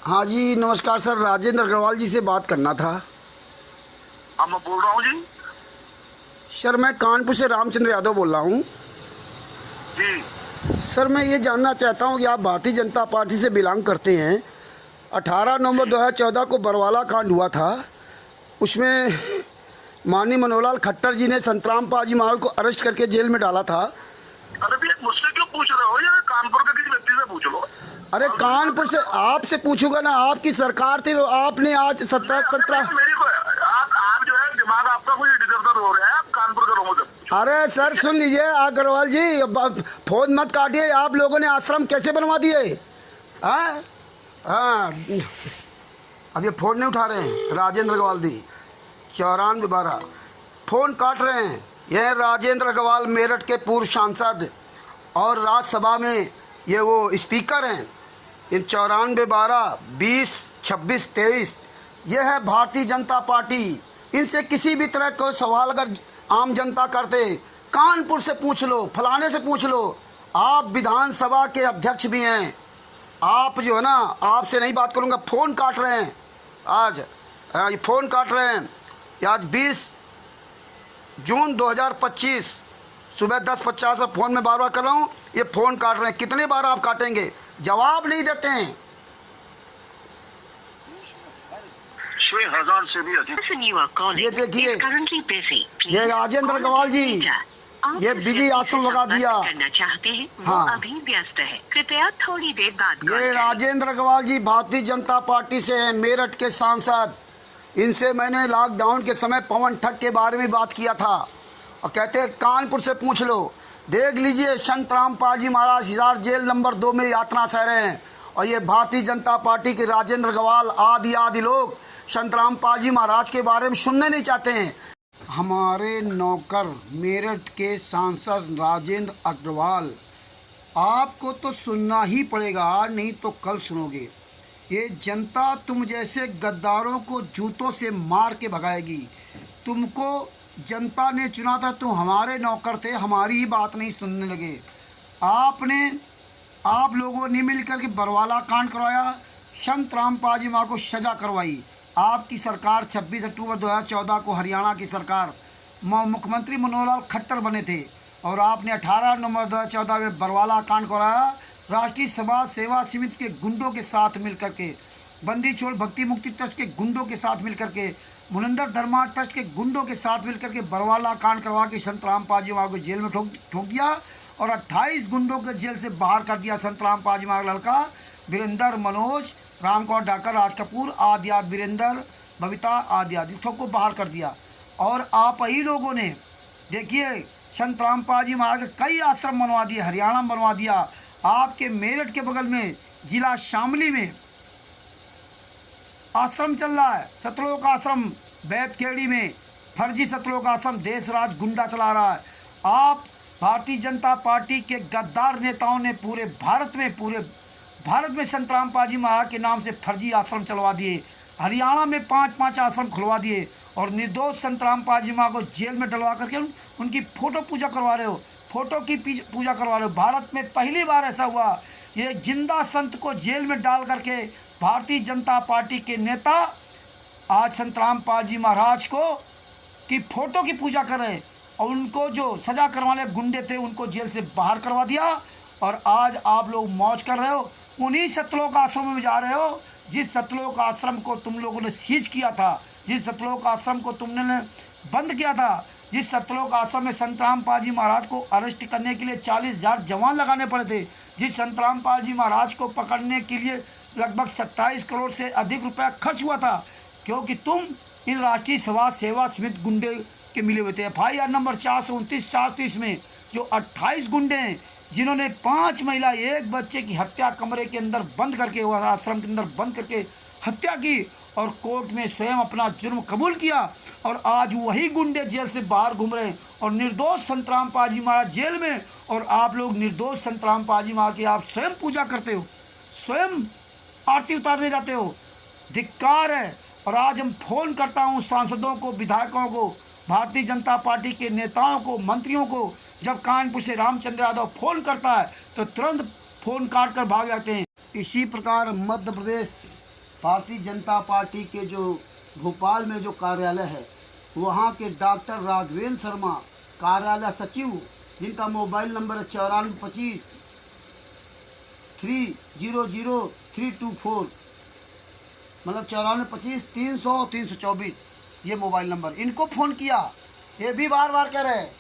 हाँ जी नमस्कार सर, राजेंद्र अग्रवाल जी से बात करना था। हाँ मैं बोल रहा हूँ जी। सर मैं कानपुर से रामचंद्र यादव बोल रहा हूँ। जी सर मैं ये जानना चाहता हूँ कि आप भारतीय जनता पार्टी से बिलोंग करते हैं। 18 नवंबर 2014 को बरवाला कांड हुआ था, उसमें माननीय मनोहर लाल खट्टर जी ने संतराम पाजी महाराज को अरेस्ट करके जेल में डाला था। अरे भैया मुझसे क्यों पूछ रहे हो, या कानपुर के किसी व्यक्ति से पूछ लो। अरे कानपुर से आपसे पूछूंगा ना, आपकी सरकार थी तो आपने आज 17 मेरे को आप जो है दिमाग आपका कुछ इधर हो रहा है, आप कानपुर के लोगों से। अरे सर सुन लीजिए अग्रवाल जी, फोन मत काटिए। आप लोगों ने आश्रम कैसे बनवा दिए? हाँ हाँ, अब ये फोन नहीं उठा रहे हैं राजेंद्र अग्रवाल जी। 9412 फोन काट रहे हैं। यह राजेंद्र अग्रवाल मेरठ के पूर्व सांसद और राज्यसभा में ये वो स्पीकर हैं। इन 9412 20 26 23 यह है भारतीय जनता पार्टी। इनसे किसी भी तरह का सवाल अगर आम जनता करते, कानपुर से पूछ लो, फलाने से पूछ लो। आप विधानसभा के अध्यक्ष भी हैं। आप जो है ना, आपसे नहीं बात करूंगा। फ़ोन काट रहे हैं आज, ये फ़ोन काट रहे हैं। आज 20 जून 2025 सुबह 10:50 पर फ़ोन में बार बार कर रहा हूँ, ये फ़ोन काट रहे हैं। कितने बार आप काटेंगे? जवाब नहीं देते हैं। 6,000 से भी अधिक। ये देखिए, ये राजेंद्र अग्रवाल जी, ये बिजी ऑप्शन लगा दिया। करना चाहते हैं वो हाँ, अभी व्यस्त है, कृपया थोड़ी देर बाद ये राजेंद्र अग्रवाल जी भारतीय जनता पार्टी से हैं, मेरठ के सांसद। इनसे मैंने लॉकडाउन के समय पवन ठग के बारे में बात किया था और कहते हैं कानपुर से पूछ लो। देख लीजिए, संतराम पाजी महाराज हिसार जेल नंबर 2 में यातना सह रहे हैं। और ये भारतीय जनता पार्टी के राजेंद्र अग्रवाल आदि लोग संतराम पाजी महाराज के बारे में सुनने नहीं चाहते हैं। हमारे नौकर मेरठ के सांसद राजेंद्र अग्रवाल, आपको तो सुनना ही पड़ेगा, नहीं तो कल सुनोगे। ये जनता तुम जैसे गद्दारों को जूतों से मार के भगाएगी। तुमको जनता ने चुना था, तुम हमारे नौकर थे, हमारी ही बात नहीं सुनने लगे। आप लोगों ने मिलकर के बरवाला कांड करवाया, संतराम पाजी माँ को सजा करवाई। आपकी सरकार 26 अक्टूबर 2014 को हरियाणा की सरकार मुख्यमंत्री मनोहर लाल खट्टर बने थे और आपने 18 नवंबर 2014 में बरवाला कांड कराया। राष्ट्रीय समाज सेवा समिति के गुंडों के साथ मिलकर के, बंदी छोड़ भक्ति मुक्ति ट्रस्ट के गुंडों के साथ मिलकर के, मुनिंदर धर्मा ट्रस्ट के गुंडों के साथ मिलकर के बरवाला कांड करवा के संतराम पाजी माँ को जेल में ठोक दिया और 28 गुंडों को जेल से बाहर कर दिया। संतराम पाजी माँ का लड़का वीरेंद्र, मनोज, रामकुमार ढाकर, राज कपूर आदि वीरेंद्र, बबीता आदि सबको बाहर कर दिया। और आप ही लोगों ने देखिए संतराम पाजी महाराज के कई आश्रम बनवा दिए, हरियाणा में बनवा दिया। आपके मेरठ के बगल में जिला शामली में आश्रम चल रहा है, सतलोक आश्रम। बैतखेड़ी में फर्जी सतलोक आश्रम देशराज गुंडा चला रहा है। आप भारतीय जनता पार्टी के गद्दार नेताओं ने पूरे भारत में संतराम पाजी महाराज के नाम से फर्जी आश्रम चलवा दिए। हरियाणा में 5-5 आश्रम खुलवा दिए और निर्दोष संतराम पाजी माँ को जेल में डलवा करके उनकी फ़ोटो पूजा करवा रहे हो, फ़ोटो की पूजा करवा रहे हो। भारत में पहली बार ऐसा हुआ, ये जिंदा संत को जेल में डाल करके भारतीय जनता पार्टी के नेता आज संतराम पाजी महाराज को की फ़ोटो की पूजा कर रहे हैं और उनको जो सज़ा करवाने गुंडे थे उनको जेल से बाहर करवा दिया। और आज आप लोग मौज कर रहे हो, उन्हीं सतलोक आश्रम में जा रहे हो जिस सतलोक आश्रम को तुम लोगों ने सीज किया था, जिस सतलोक आश्रम को तुमने बंद किया था, जिस सतलोक आश्रम में संतराम पाजी महाराज को अरेस्ट करने के लिए 40,000 जवान लगाने पड़े थे, जिस संतराम पाजी महाराज को पकड़ने के लिए लगभग 27 करोड़ से अधिक रुपया खर्च हुआ था, क्योंकि तुम इन राष्ट्रीय समाज सेवा समिति गुंडे के मिले हुए थे। FIR नंबर 429-430 में जो 28 गुंडे हैं जिन्होंने 5 महिला 1 बच्चे की हत्या कमरे के अंदर बंद करके, आश्रम के अंदर बंद करके हत्या की और कोर्ट में स्वयं अपना जुर्म कबूल किया और आज वही गुंडे जेल से बाहर घूम रहे हैं और निर्दोष संतराम पाजी महाराज जेल में। और आप लोग निर्दोष संतराम पाजी महाराज की आप स्वयं पूजा करते हो, स्वयं आरती उतारने जाते हो, धिक्कार है। और आज हम फ़ोन करता हूँ सांसदों को, विधायकों को, भारतीय जनता पार्टी के नेताओं को, मंत्रियों को। जब कानपुर से रामचंद्र यादव फ़ोन करता है तो तुरंत फ़ोन काट कर भाग जाते हैं। इसी प्रकार मध्य प्रदेश भारतीय जनता पार्टी के जो भोपाल में जो कार्यालय है, वहाँ के डॉक्टर राघवेंद्र शर्मा कार्यालय सचिव, जिनका मोबाइल नंबर है 9425 300324, मतलब 9425 300 324, ये मोबाइल नंबर। इनको फ़ोन किया, ये भी बार बार कह रहे हैं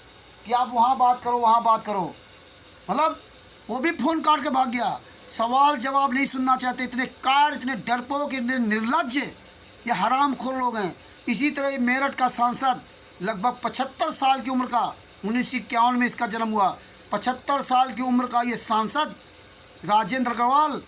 कि आप वहाँ बात करो, वहाँ बात करो, मतलब वो भी फ़ोन काट के भाग गया। सवाल जवाब नहीं सुनना चाहते, इतने कार, इतने डरपोक, इतने निर्लज्ज, ये हरामखोर लोग हैं। इसी तरह मेरठ का सांसद लगभग 75 साल की उम्र का, 1951 में इसका जन्म हुआ, 75 साल की उम्र का ये सांसद राजेंद्र अग्रवाल,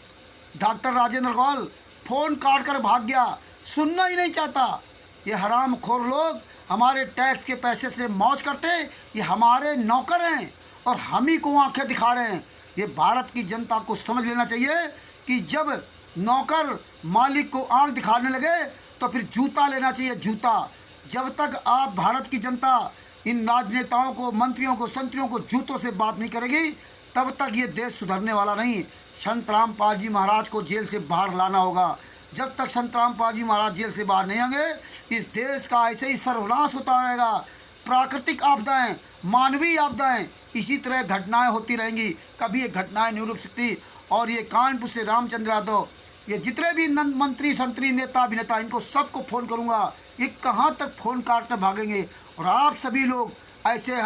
डॉक्टर राजेंद्र अग्रवाल फ़ोन काट कर भाग गया, सुनना ही नहीं चाहता। ये हरामखोर लोग हमारे टैक्स के पैसे से मौज करते, ये हमारे नौकर हैं और हम ही को आंखें दिखा रहे हैं। ये भारत की जनता को समझ लेना चाहिए कि जब नौकर मालिक को आंख दिखाने लगे तो फिर जूता लेना चाहिए, जूता। जब तक आप भारत की जनता इन राजनेताओं को, मंत्रियों को, संतरियों को जूतों से बात नहीं करेगी, तब तक ये देश सुधरने वाला नहीं। संत रामपाल जी महाराज को जेल से बाहर लाना होगा। जब तक संत रामपाल जी महाराज जेल से बाहर नहीं आएंगे, इस देश का ऐसे ही सर्वनाश होता रहेगा। प्राकृतिक आपदाएं, मानवीय आपदाएं, इसी तरह घटनाएं होती रहेंगी, कभी ये घटनाएं नहीं रुक सकती। और ये कानपुर से रामचंद्र यादव, ये जितने भी मंत्री संतरी, नेता अभिनेता, इनको सबको फ़ोन करूंगा, ये कहाँ तक फ़ोन काटकर भागेंगे। और आप सभी लोग ऐसे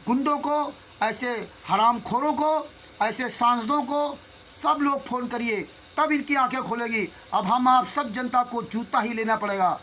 गुंडों को, ऐसे हरामखोरों को, ऐसे सांसदों को, सब लोग फ़ोन करिए, तब इनकी आंखें खोलेगी। अब हम आप सब जनता को जूता ही लेना पड़ेगा।